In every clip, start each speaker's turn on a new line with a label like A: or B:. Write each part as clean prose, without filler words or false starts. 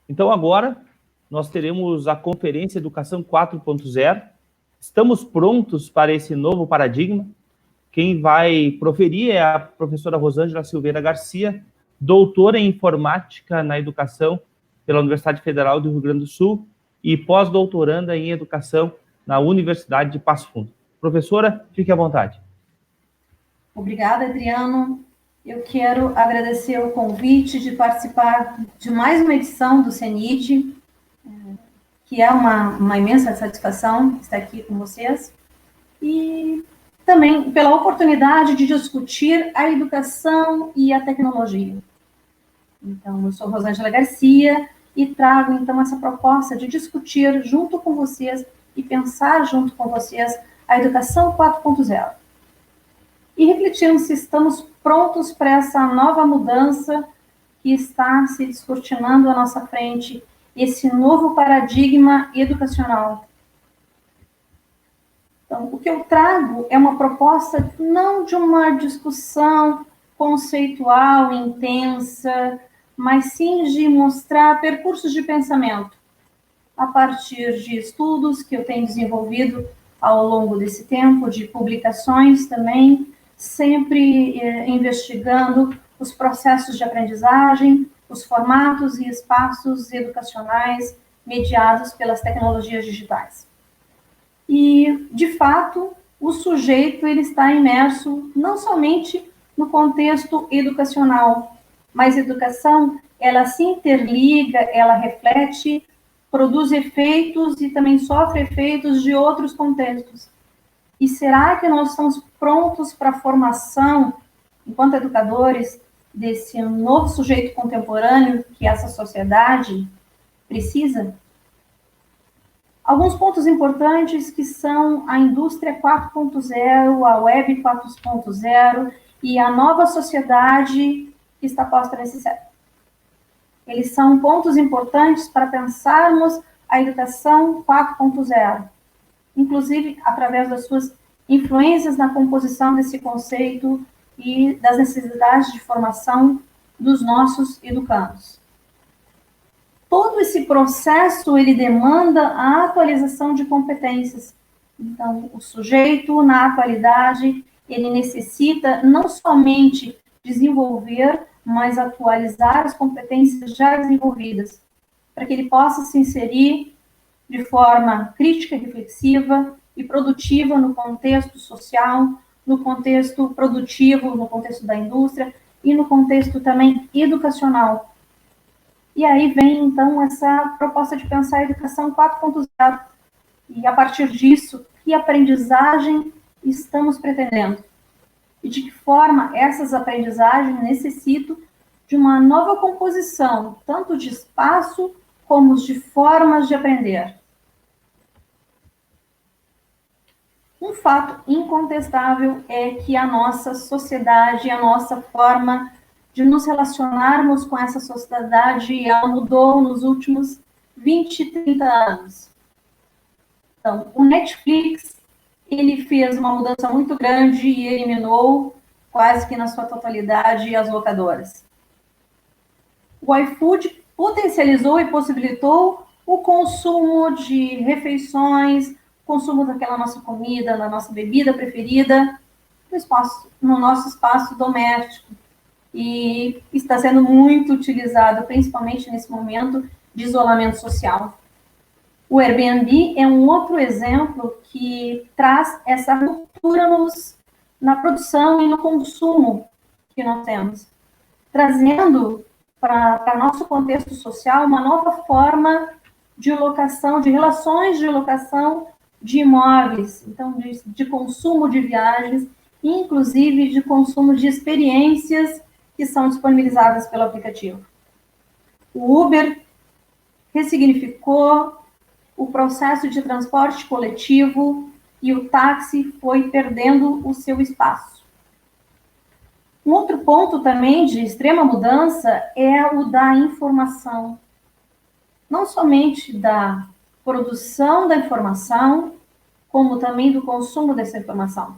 A: Então, agora, nós teremos a Conferência Educação 4.0. Estamos prontos para esse novo paradigma. Quem vai proferir é a professora Rosângela Silveira Garcia, doutora em Informática na Educação pela Universidade Federal do Rio Grande do Sul e pós-doutoranda em Educação na Universidade de Passo Fundo. Professora, fique à vontade.
B: Obrigada, Adriano. Eu quero agradecer o convite de participar de mais uma edição do CENID, que é uma imensa satisfação estar aqui com vocês, e também pela oportunidade de discutir a educação e a tecnologia. Então, eu sou Rosângela Garcia e trago, então, essa proposta de discutir junto com vocês e pensar junto com vocês a educação 4.0. E refletirmos se estamos prontos para essa nova mudança que está se descortinando à nossa frente, esse novo paradigma educacional. Então, o que eu trago é uma proposta não de uma discussão conceitual, intensa, mas sim de mostrar percursos de pensamento a partir de estudos que eu tenho desenvolvido ao longo desse tempo, de publicações também, sempre investigando os processos de aprendizagem, os formatos e espaços educacionais mediados pelas tecnologias digitais. E, de fato, o sujeito ele está imerso não somente no contexto educacional, mas a educação, ela se interliga, ela reflete, produz efeitos e também sofre efeitos de outros contextos. E será que nós estamos prontos para a formação, enquanto educadores, desse novo sujeito contemporâneo que essa sociedade precisa? Alguns pontos importantes que são a indústria 4.0, a web 4.0 e a nova sociedade que está posta nesse século. Eles são pontos importantes para pensarmos a educação 4.0, inclusive através das suas influências na composição desse conceito e das necessidades de formação dos nossos educandos. Todo esse processo, ele demanda a atualização de competências. Então, o sujeito, na atualidade, ele necessita não somente desenvolver, mas atualizar as competências já desenvolvidas, para que ele possa se inserir de forma crítica, reflexiva e produtiva no contexto social, no contexto produtivo, no contexto da indústria e no contexto também educacional. E aí vem, então, essa proposta de pensar a educação 4.0. E, a partir disso, que aprendizagem estamos pretendendo? E de que forma essas aprendizagens necessitam de uma nova composição, tanto de espaço como de formas de aprender. Um fato incontestável é que a nossa sociedade, a nossa forma de nos relacionarmos com essa sociedade, ela mudou nos últimos 20, 30 anos. Então, o Netflix, ele fez uma mudança muito grande e eliminou quase que na sua totalidade as locadoras. O iFood potencializou e possibilitou o consumo de refeições, consumo daquela nossa comida, da nossa bebida preferida, no nosso espaço doméstico. E está sendo muito utilizado, principalmente nesse momento de isolamento social. O Airbnb é um outro exemplo que traz essa ruptura na produção e no consumo que nós temos, trazendo para nosso contexto social uma nova forma de locação, de relações de locação de imóveis, então de consumo de viagens, inclusive de consumo de experiências que são disponibilizadas pelo aplicativo. O Uber ressignificou o processo de transporte coletivo e o táxi foi perdendo o seu espaço. Um outro ponto também de extrema mudança é o da informação. Não somente da produção da informação, como também do consumo dessa informação.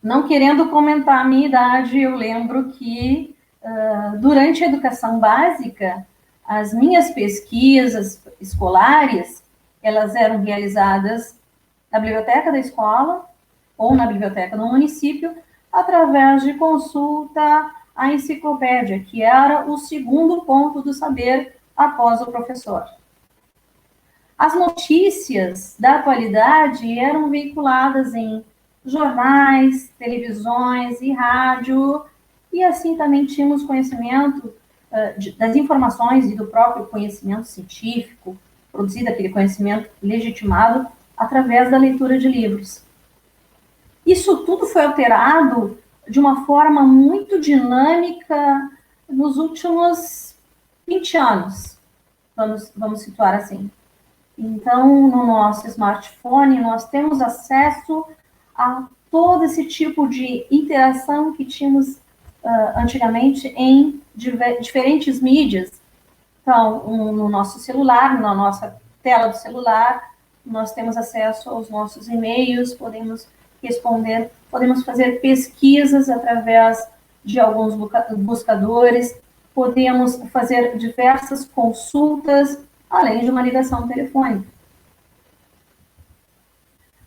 B: Não querendo comentar a minha idade, eu lembro que durante a educação básica, As minhas pesquisas escolares, elas eram realizadas na biblioteca da escola ou na biblioteca do município, através de consulta à enciclopédia, que era o segundo ponto do saber após o professor. As notícias da atualidade eram veiculadas em jornais, televisões e rádio, e assim também tínhamos conhecimento das informações e do próprio conhecimento científico, produzido aquele conhecimento legitimado através da leitura de livros. Isso tudo foi alterado de uma forma muito dinâmica nos últimos 20 anos, vamos situar assim. Então, no nosso smartphone, nós temos acesso a todo esse tipo de interação que tínhamos antigamente em diferentes mídias. Então, no nosso celular, na nossa tela do celular, nós temos acesso aos nossos e-mails, podemos responder, podemos fazer pesquisas através de alguns buscadores, podemos fazer diversas consultas, além de uma ligação telefônica.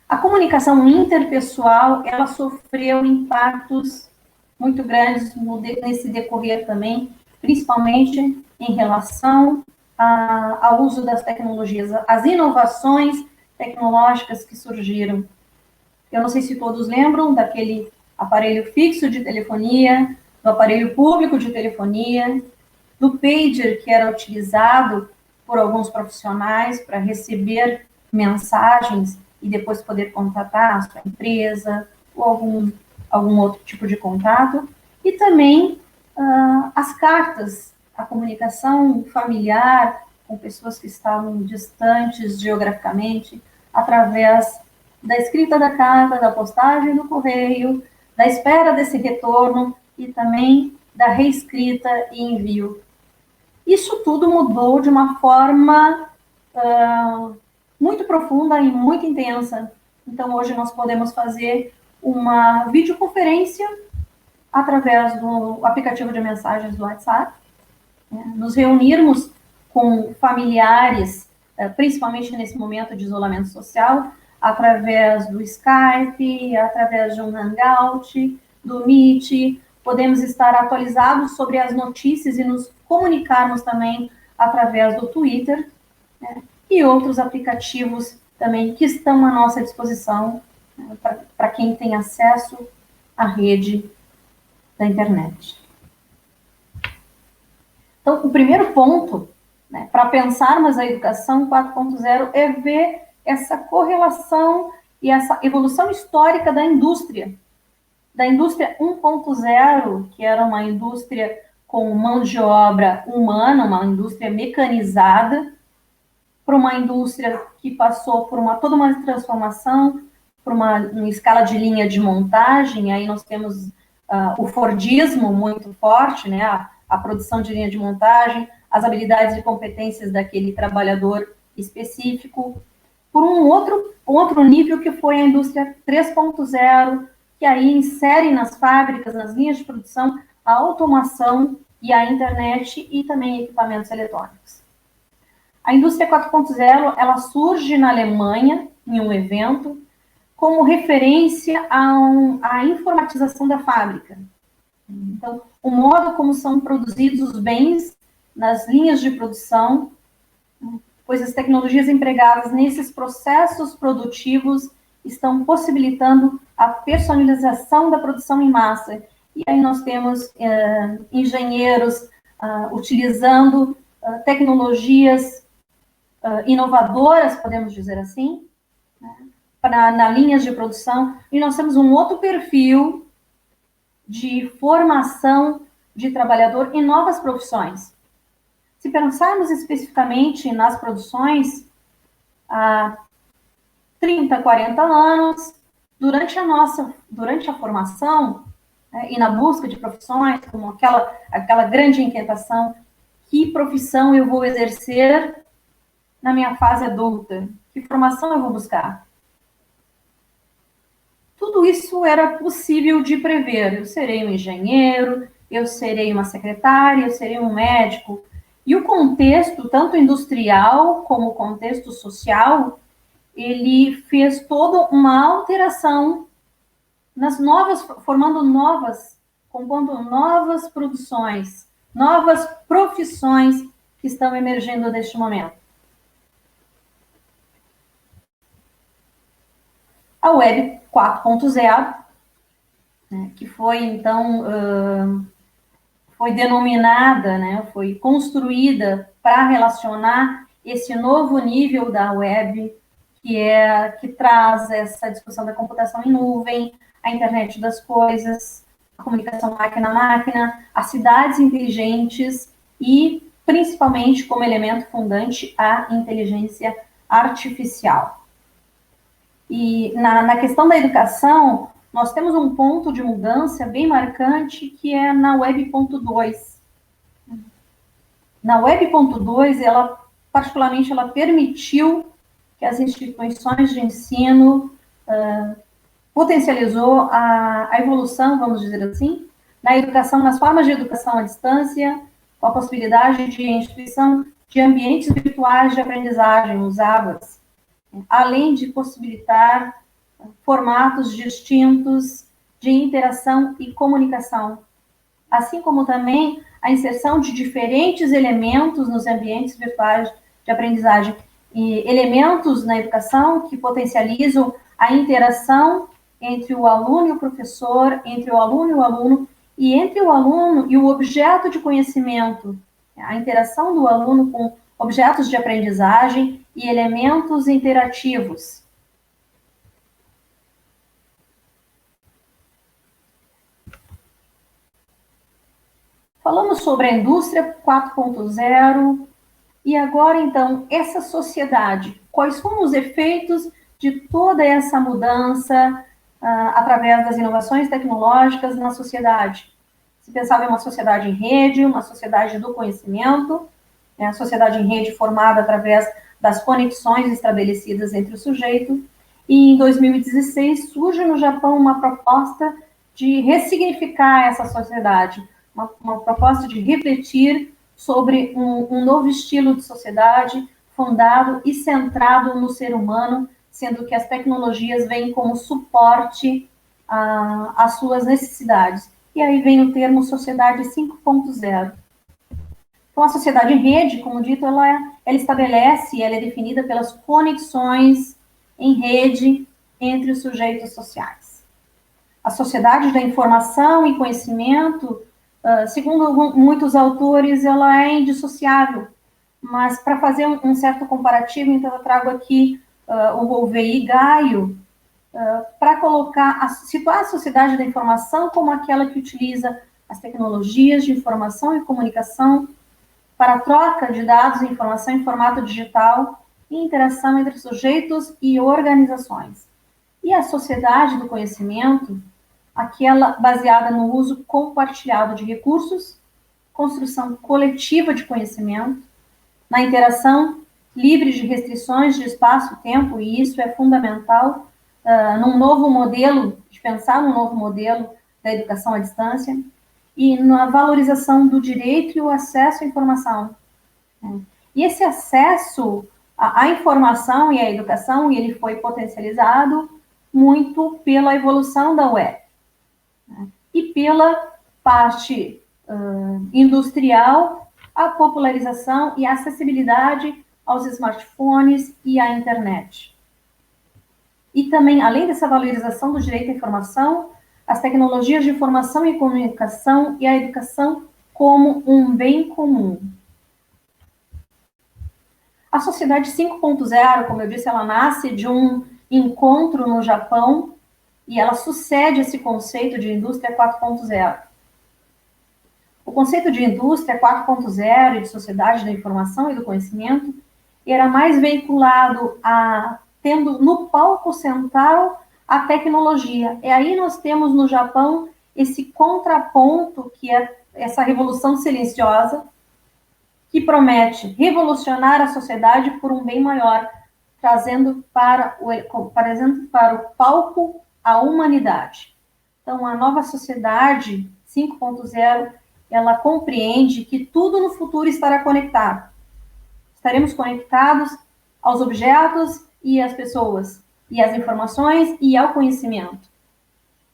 B: A comunicação interpessoal, ela sofreu impactos muito grandes nesse decorrer também, principalmente em relação ao uso das tecnologias, as inovações tecnológicas que surgiram. Eu não sei se todos lembram daquele aparelho fixo de telefonia, do aparelho público de telefonia, do pager que era utilizado por alguns profissionais para receber mensagens e depois poder contatar a sua empresa ou algum outro tipo de contato, e também as cartas, a comunicação familiar com pessoas que estavam distantes geograficamente, através da escrita da carta, da postagem do correio, da espera desse retorno e também da reescrita e envio. Isso tudo mudou de uma forma muito profunda e muito intensa. Então, hoje nós podemos fazer uma videoconferência através do aplicativo de mensagens do WhatsApp, né? Nos reunirmos com familiares, principalmente nesse momento de isolamento social, através do Skype, através de um Hangout, do Meet, podemos estar atualizados sobre as notícias e nos comunicarmos também através do Twitter, né? E outros aplicativos também que estão à nossa disposição, né, para quem tem acesso à rede da internet. Então, o primeiro ponto, né, para pensarmos a educação 4.0 é ver essa correlação e essa evolução histórica da indústria 1.0, que era uma indústria com mão de obra humana, uma indústria mecanizada, para uma indústria que passou por toda uma transformação, por uma escala de linha de montagem. Aí nós temos o Fordismo muito forte, né? A produção de linha de montagem, as habilidades e competências daquele trabalhador específico, por um outro nível que foi a indústria 3.0, que aí insere nas fábricas, nas linhas de produção, a automação e a internet e também equipamentos eletrônicos. A indústria 4.0, ela surge na Alemanha, em um evento, como referência à informatização da fábrica. Então, o modo como são produzidos os bens nas linhas de produção, pois as tecnologias empregadas nesses processos produtivos estão possibilitando a personalização da produção em massa. E aí nós temos engenheiros utilizando tecnologias inovadoras, podemos dizer assim, né, na linhas de produção, e nós temos um outro perfil de formação de trabalhador em novas profissões. Se pensarmos especificamente nas produções, há 30, 40 anos, durante a formação, né, e na busca de profissões, como aquela grande inquietação, que profissão eu vou exercer na minha fase adulta? Que formação eu vou buscar? Tudo isso era possível de prever. Eu serei um engenheiro, eu serei uma secretária, eu serei um médico. E o contexto, tanto industrial como o contexto social, ele fez toda uma alteração nas novas, compondo novas produções, novas profissões que estão emergindo neste momento. A Web 4.0, né, que foi, então, foi denominada, né, foi construída para relacionar esse novo nível da web, que traz essa discussão da computação em nuvem, a internet das coisas, a comunicação máquina a máquina, as cidades inteligentes e, principalmente, como elemento fundante, a inteligência artificial. E na questão da educação, nós temos um ponto de mudança bem marcante, que é na Web.2. Na Web.2, particularmente, ela permitiu que as instituições de ensino potencializou a evolução, vamos dizer assim, na educação, nas formas de educação à distância, com a possibilidade de instituição de ambientes virtuais de aprendizagem, os ABAs, além de possibilitar formatos distintos de interação e comunicação, assim como também a inserção de diferentes elementos nos ambientes virtuais de aprendizagem, e elementos na educação que potencializam a interação entre o aluno e o professor, entre o aluno e o aluno, e entre o aluno e o objeto de conhecimento, a interação do aluno com objetos de aprendizagem e elementos interativos. Falamos sobre a indústria 4.0, e agora, então, essa sociedade, quais foram os efeitos de toda essa mudança através das inovações tecnológicas na sociedade? Se pensava em uma sociedade em rede, uma sociedade do conhecimento, a sociedade em rede formada através das conexões estabelecidas entre o sujeito, e em 2016 surge no Japão uma proposta de ressignificar essa sociedade, uma proposta de refletir sobre um novo estilo de sociedade fundado e centrado no ser humano, sendo que as tecnologias vêm como suporte às suas necessidades. E aí vem o termo sociedade 5.0. Então, a sociedade em rede, como dito, ela estabelece, ela é definida pelas conexões em rede entre os sujeitos sociais. A sociedade da informação e conhecimento, segundo muitos autores, ela é indissociável, mas para fazer um certo comparativo, então eu trago aqui o Gouveia e Gaio, para situar a sociedade da informação como aquela que utiliza as tecnologias de informação e comunicação para a troca de dados e informação em formato digital e interação entre sujeitos e organizações. E a sociedade do conhecimento, aquela baseada no uso compartilhado de recursos, construção coletiva de conhecimento, na interação livre de restrições de espaço e tempo, e isso é fundamental num novo modelo, de pensar num novo modelo da educação à distância, e na valorização do direito e o acesso à informação. E esse acesso à informação e à educação, ele foi potencializado muito pela evolução da web, e pela parte industrial, a popularização e a acessibilidade aos smartphones e à internet. E também, além dessa valorização do direito à informação, as tecnologias de informação e comunicação e a educação como um bem comum. A sociedade 5.0, como eu disse, ela nasce de um encontro no Japão e ela sucede esse conceito de indústria 4.0. O conceito de indústria 4.0 e de sociedade da informação e do conhecimento era mais veiculado tendo no palco central a tecnologia. E aí nós temos no Japão esse contraponto, que é essa revolução silenciosa, que promete revolucionar a sociedade por um bem maior, trazendo para o palco a humanidade. Então, a nova sociedade 5.0, ela compreende que tudo no futuro estará conectado. Estaremos conectados aos objetos e às pessoas, e às informações e ao conhecimento.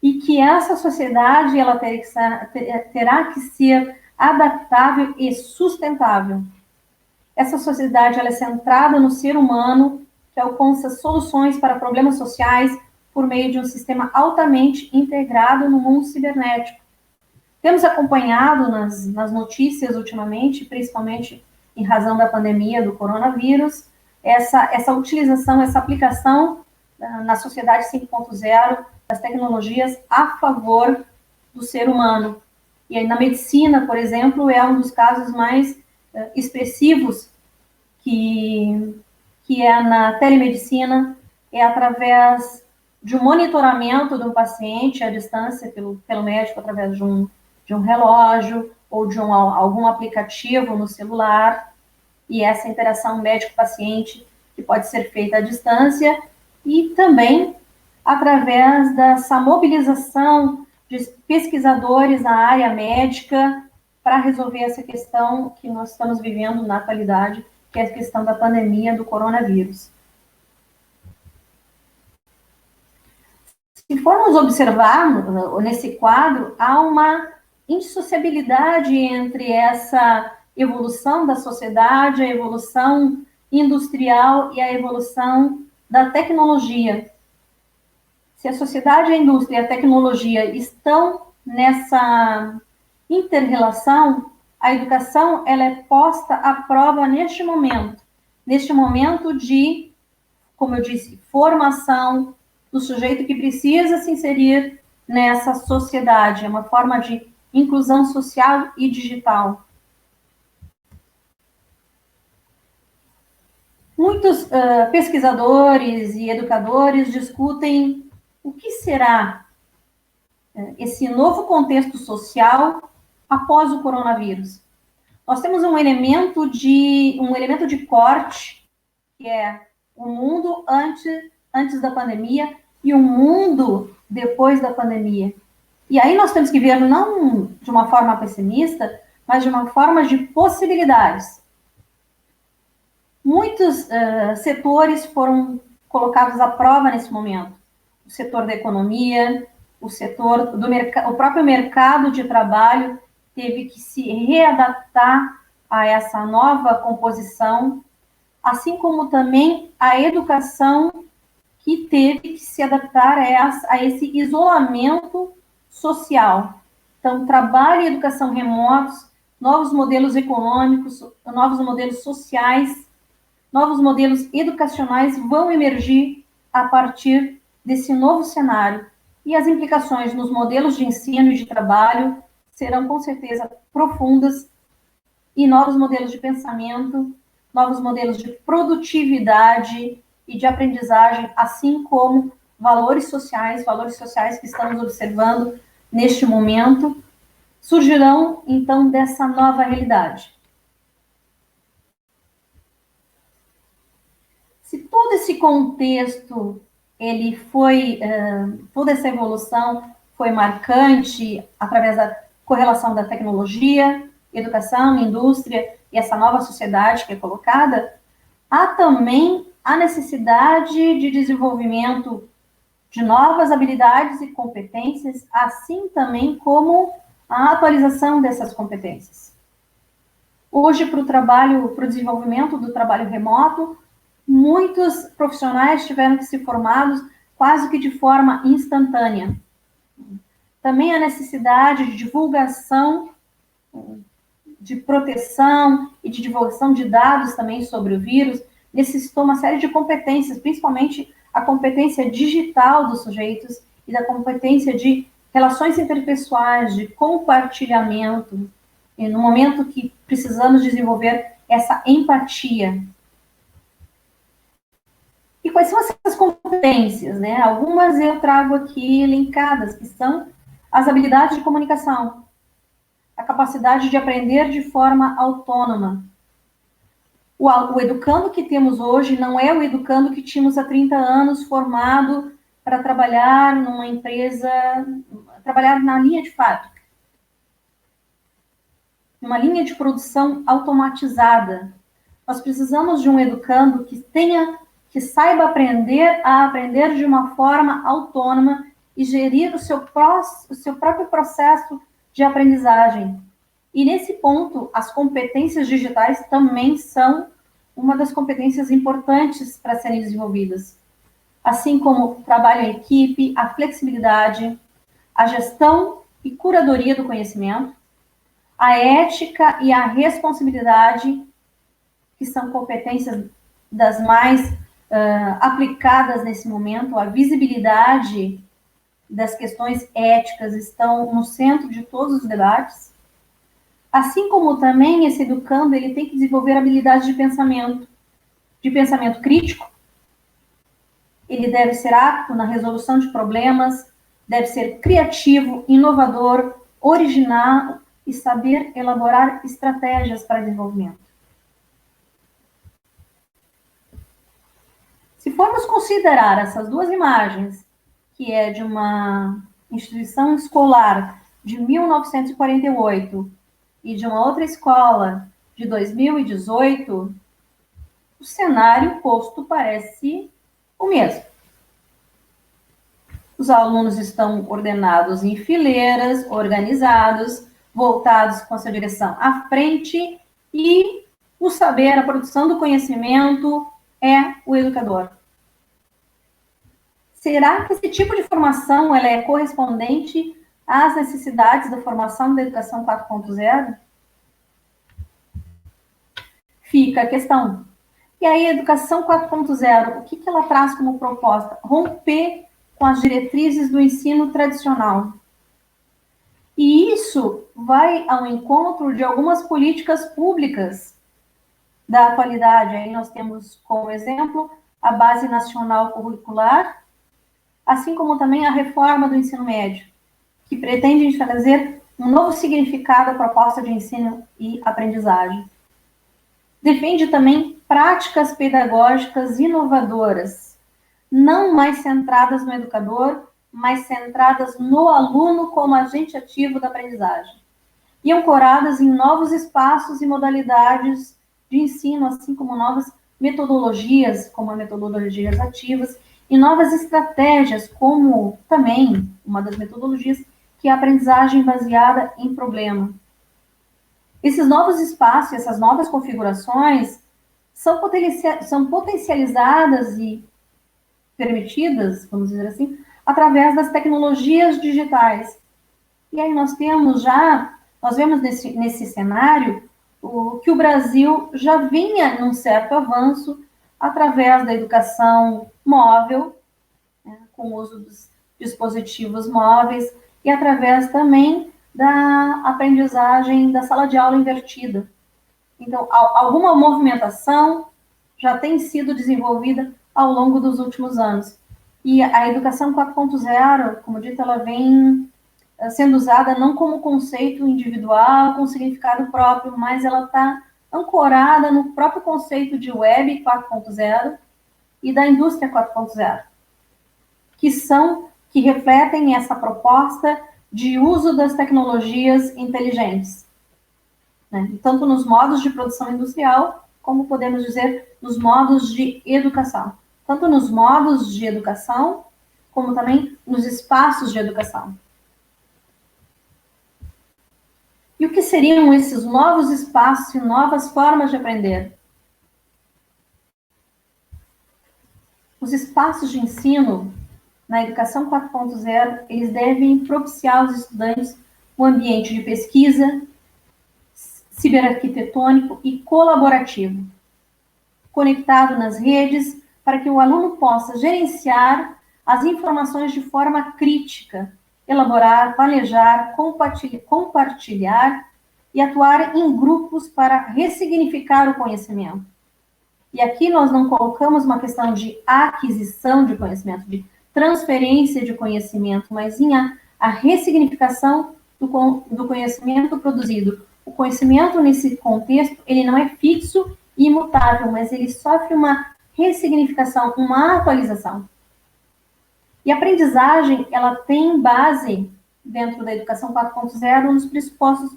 B: E que essa sociedade ela terá que ser adaptável e sustentável. Essa sociedade ela é centrada no ser humano, que alcança soluções para problemas sociais por meio de um sistema altamente integrado no mundo cibernético. Temos acompanhado nas notícias ultimamente, principalmente em razão da pandemia do coronavírus, essa utilização, essa aplicação na sociedade 5.0 das tecnologias a favor do ser humano. E aí, na medicina, por exemplo, é um dos casos mais expressivos, que é na telemedicina, é através de um monitoramento de um paciente à distância pelo médico, através de um relógio ou de algum aplicativo no celular, e essa interação médico-paciente que pode ser feita à distância, e também através dessa mobilização de pesquisadores na área médica para resolver essa questão que nós estamos vivendo na atualidade, que é a questão da pandemia do coronavírus. Se formos observar nesse quadro, há uma indissociabilidade entre essa evolução da sociedade, a evolução industrial e a evolução da tecnologia. Se a sociedade, a indústria e a tecnologia estão nessa inter-relação, a educação ela é posta à prova neste momento de, como eu disse, formação do sujeito que precisa se inserir nessa sociedade, é uma forma de inclusão social e digital. Muitos pesquisadores e educadores discutem o que será esse novo contexto social após o coronavírus. Nós temos um elemento de corte, que é o mundo antes da pandemia e o mundo depois da pandemia. E aí nós temos que ver não de uma forma pessimista, mas de uma forma de possibilidades. Muitos setores foram colocados à prova nesse momento. O setor da economia, o próprio mercado de trabalho teve que se readaptar a essa nova composição, assim como também a educação, que teve que se adaptar a esse isolamento social. Então, trabalho e educação remotos, novos modelos econômicos, novos modelos sociais, novos modelos educacionais vão emergir a partir desse novo cenário. E as implicações nos modelos de ensino e de trabalho serão, com certeza, profundas, e novos modelos de pensamento, novos modelos de produtividade e de aprendizagem, assim como valores sociais que estamos observando neste momento, surgirão, então, dessa nova realidade. Se todo esse contexto, toda essa evolução foi marcante através da correlação da tecnologia, educação, indústria e essa nova sociedade que é colocada, há também a necessidade de desenvolvimento de novas habilidades e competências, assim também como a atualização dessas competências. Hoje, para o desenvolvimento do trabalho remoto, muitos profissionais tiveram que ser formados quase que de forma instantânea. Também a necessidade de divulgação, de proteção e de divulgação de dados também sobre o vírus, necessitou uma série de competências, principalmente a competência digital dos sujeitos e da competência de relações interpessoais, de compartilhamento, e no momento que precisamos desenvolver essa empatia. E quais são essas competências, né? Algumas eu trago aqui elencadas, que são as habilidades de comunicação, a capacidade de aprender de forma autônoma. O educando que temos hoje não é o educando que tínhamos há 30 anos formado para trabalhar numa empresa, trabalhar na linha de fábrica. uma linha de produção automatizada. Nós precisamos de um educando que saiba aprender a aprender de uma forma autônoma e gerir o seu próprio processo de aprendizagem. E nesse ponto, as competências digitais também são uma das competências importantes para serem desenvolvidas. Assim como o trabalho em equipe, a flexibilidade, a gestão e curadoria do conhecimento, a ética e a responsabilidade, que são competências das mais aplicadas nesse momento, a visibilidade das questões éticas estão no centro de todos os debates, assim como também esse educando, ele tem que desenvolver habilidades de pensamento crítico, ele deve ser apto na resolução de problemas, deve ser criativo, inovador, original e saber elaborar estratégias para desenvolvimento. Se formos considerar essas duas imagens, que é de uma instituição escolar de 1948 e de uma outra escola de 2018, o cenário posto parece o mesmo. Os alunos estão ordenados em fileiras, organizados, voltados com a sua direção à frente, e o saber, a produção do conhecimento é o educador. Será que esse tipo de formação ela é correspondente às necessidades da formação da educação 4.0? Fica a questão. E aí, a educação 4.0, o que ela traz como proposta? Romper com as diretrizes do ensino tradicional. E isso vai ao encontro de algumas políticas públicas da atualidade. Aí nós temos como exemplo a Base Nacional Curricular, assim como também a reforma do ensino médio, que pretende trazer um novo significado à proposta de ensino e aprendizagem. Defende também práticas pedagógicas inovadoras, não mais centradas no educador, mas centradas no aluno como agente ativo da aprendizagem, e ancoradas em novos espaços e modalidades de ensino, assim como novas metodologias, como as metodologias ativas, e novas estratégias, como também uma das metodologias, que é a aprendizagem baseada em problema. Esses novos espaços, essas novas configurações, são potencializadas e permitidas, vamos dizer assim, através das tecnologias digitais. E aí nós vemos nesse cenário que o Brasil já vinha num certo avanço através da educação móvel, né, com o uso dos dispositivos móveis, e através também da aprendizagem da sala de aula invertida. Então, alguma movimentação já tem sido desenvolvida ao longo dos últimos anos. E a educação 4.0, como dito, ela vem sendo usada não como conceito individual, com significado próprio, mas ela está ancorada no próprio conceito de Web 4.0 e da indústria 4.0, que refletem essa proposta de uso das tecnologias inteligentes, né? Tanto nos modos de produção industrial, como podemos dizer, nos modos de educação. Tanto nos modos de educação, como também nos espaços de educação. E o que seriam esses novos espaços e novas formas de aprender? Os espaços de ensino na educação 4.0, eles devem propiciar aos estudantes um ambiente de pesquisa, ciberarquitetônico e colaborativo, conectado nas redes, para que o aluno possa gerenciar as informações de forma crítica, elaborar, planejar, compartilhar e atuar em grupos para ressignificar o conhecimento. E aqui nós não colocamos uma questão de aquisição de conhecimento, de transferência de conhecimento, mas sim a ressignificação do conhecimento produzido. O conhecimento, nesse contexto, ele não é fixo e imutável, mas ele sofre uma ressignificação, uma atualização. E a aprendizagem, ela tem base, dentro da educação 4.0, nos pressupostos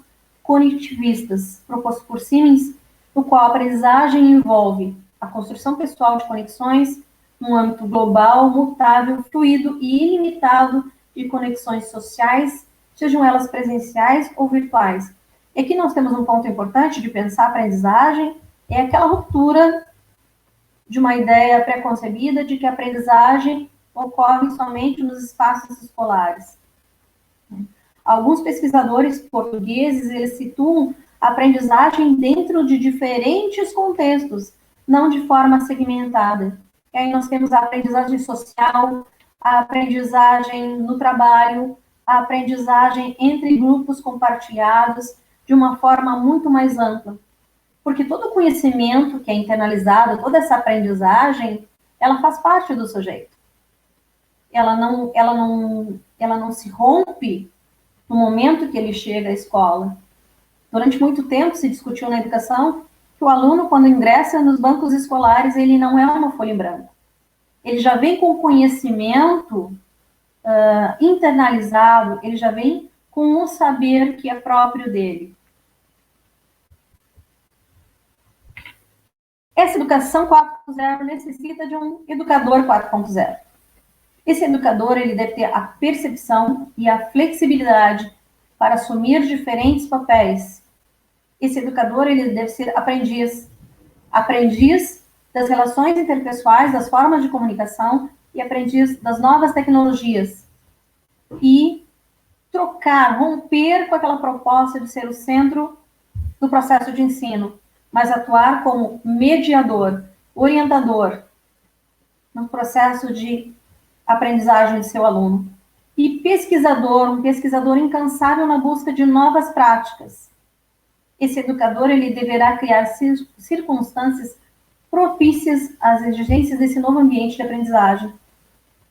B: conectivistas, proposto por Siemens, no qual a aprendizagem envolve a construção pessoal de conexões num âmbito global, mutável, fluido e ilimitado de conexões sociais, sejam elas presenciais ou virtuais. E aqui nós temos um ponto importante de pensar a aprendizagem, é aquela ruptura de uma ideia preconcebida de que a aprendizagem ocorre somente nos espaços escolares. Alguns pesquisadores portugueses, eles situam a aprendizagem dentro de diferentes contextos, não de forma segmentada. E aí nós temos a aprendizagem social, a aprendizagem no trabalho, a aprendizagem entre grupos compartilhados, de uma forma muito mais ampla. Porque todo conhecimento que é internalizado, toda essa aprendizagem, ela faz parte do sujeito. Ela não se rompe no momento que ele chega à escola. Durante muito tempo se discutiu na educação que o aluno, quando ingressa nos bancos escolares, ele não é uma folha em branco. Ele já vem com conhecimento internalizado, ele já vem com um saber que é próprio dele. Essa educação 4.0 necessita de um educador 4.0. Esse educador, ele deve ter a percepção e a flexibilidade para assumir diferentes papéis. Esse educador, ele deve ser aprendiz. Aprendiz das relações interpessoais, das formas de comunicação e aprendiz das novas tecnologias. E trocar, romper com aquela proposta de ser o centro do processo de ensino, mas atuar como mediador, orientador no processo de aprendizagem de seu aluno. E pesquisador, um pesquisador incansável na busca de novas práticas. Esse educador, ele deverá criar circunstâncias propícias às exigências desse novo ambiente de aprendizagem,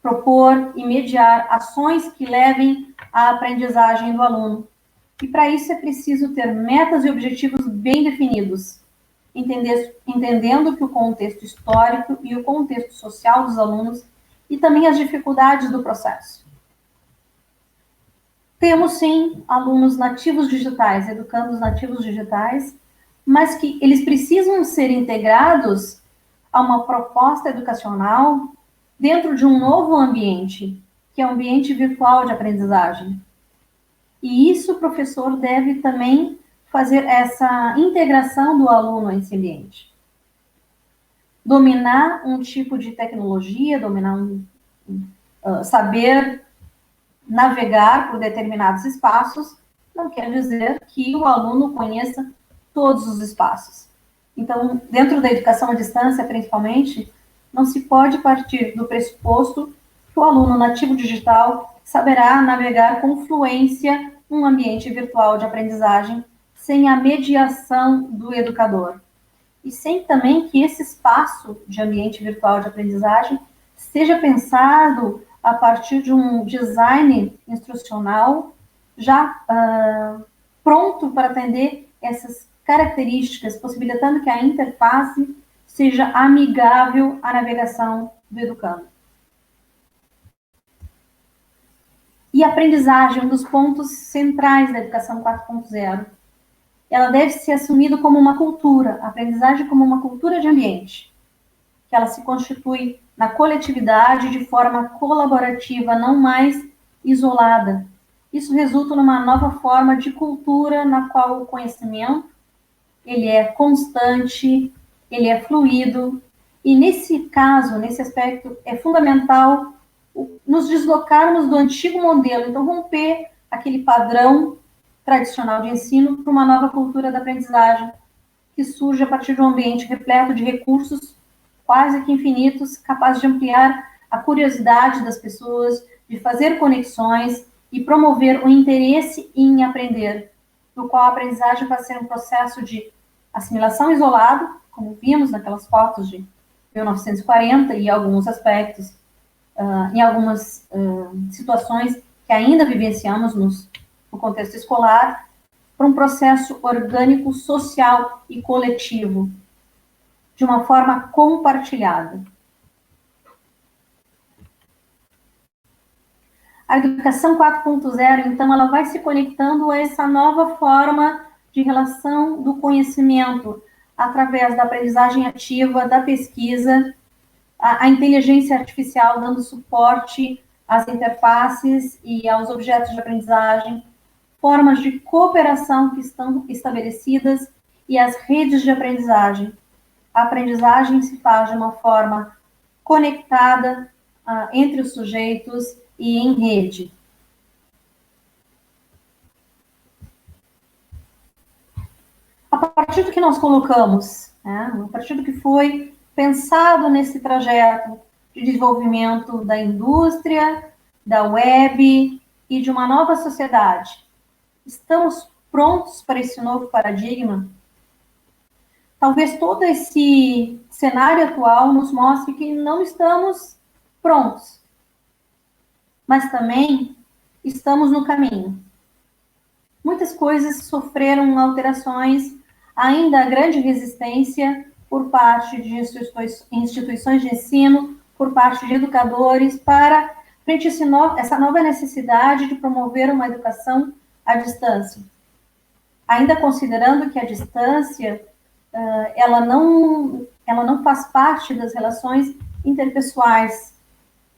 B: propor e mediar ações que levem à aprendizagem do aluno. E para isso é preciso ter metas e objetivos bem definidos, entendendo que o contexto histórico e o contexto social dos alunos e também as dificuldades do processo. Temos, sim, alunos nativos digitais, educandos nativos digitais, mas que eles precisam ser integrados a uma proposta educacional dentro de um novo ambiente, que é o ambiente virtual de aprendizagem. E isso o professor deve também fazer essa integração do aluno nesse ambiente. Dominar um tipo de tecnologia, saber navegar por determinados espaços, não quer dizer que o aluno conheça todos os espaços. Então, dentro da educação à distância, principalmente, não se pode partir do pressuposto que o aluno nativo digital saberá navegar com fluência um ambiente virtual de aprendizagem, sem a mediação do educador. E sem também que esse espaço de ambiente virtual de aprendizagem seja pensado a partir de um design instrucional já pronto para atender essas características, possibilitando que a interface seja amigável à navegação do educando. E a aprendizagem, um dos pontos centrais da educação 4.0, ela deve ser assumida como uma cultura, a aprendizagem como uma cultura de ambiente, que ela se constitui na coletividade de forma colaborativa, não mais isolada. Isso resulta numa nova forma de cultura na qual o conhecimento ele é constante, ele é fluido, e nesse caso, nesse aspecto, é fundamental nos deslocarmos do antigo modelo, então romper aquele padrão tradicional de ensino para uma nova cultura da aprendizagem, que surge a partir de um ambiente repleto de recursos quase que infinitos, capaz de ampliar a curiosidade das pessoas, de fazer conexões e promover o interesse em aprender, no qual a aprendizagem vai ser um processo de assimilação isolado, como vimos naquelas fotos de 1940 e alguns aspectos, em algumas situações que ainda vivenciamos no contexto escolar, para um processo orgânico, social e coletivo, de uma forma compartilhada. A educação 4.0, então, ela vai se conectando a essa nova forma de relação do conhecimento através da aprendizagem ativa, da pesquisa, a inteligência artificial dando suporte às interfaces e aos objetos de aprendizagem, formas de cooperação que estão estabelecidas e as redes de aprendizagem. A aprendizagem se faz de uma forma conectada entre os sujeitos e em rede. A partir do que nós colocamos, a partir do que foi pensado nesse trajeto de desenvolvimento da indústria, da web e de uma nova sociedade, estamos prontos para esse novo paradigma? Talvez todo esse cenário atual nos mostre que não estamos prontos, mas também estamos no caminho. Muitas coisas sofreram alterações, ainda há grande resistência por parte de instituições de ensino, por parte de educadores, frente a essa nova necessidade de promover uma educação à distância. Ainda considerando que a distância, ela não faz parte das relações interpessoais,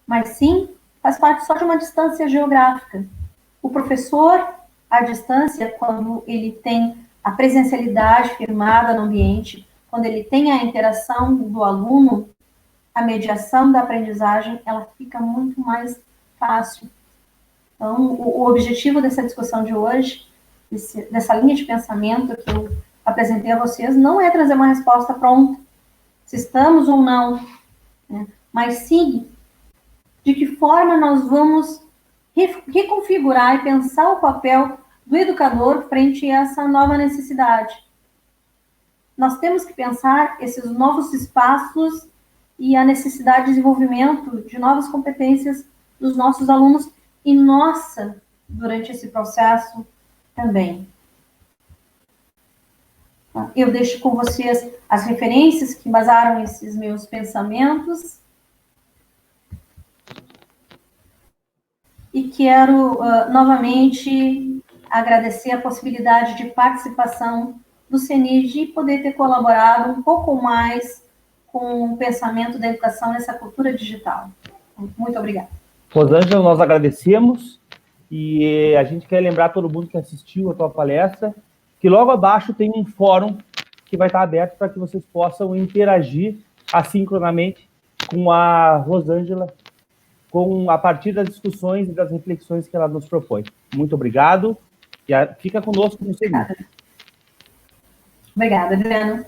B: mas sim faz parte só de uma distância geográfica. O professor, à distância, quando ele tem a presencialidade firmada no ambiente, quando ele tem a interação do aluno, a mediação da aprendizagem, ela fica muito mais fácil. Então, o objetivo dessa discussão de hoje, dessa linha de pensamento que eu apresentei a vocês, não é trazer uma resposta pronta, se estamos ou não, né? Mas sim, de que forma nós vamos reconfigurar e pensar o papel do educador frente a essa nova necessidade. Nós temos que pensar esses novos espaços e a necessidade de desenvolvimento de novas competências dos nossos alunos e nossa, durante esse processo também. Eu deixo com vocês as referências que embasaram esses meus pensamentos. E quero, novamente, agradecer a possibilidade de participação do CENID e poder ter colaborado um pouco mais com o pensamento da educação nessa cultura digital. Muito obrigada.
A: Rosângela, nós agradecemos e a gente quer lembrar todo mundo que assistiu a tua palestra que logo abaixo tem um fórum que vai estar aberto para que vocês possam interagir assincronamente com a Rosângela, a partir das discussões e das reflexões que ela nos propõe. Muito obrigado e fica conosco no seguinte.
B: Obrigada, Adriana.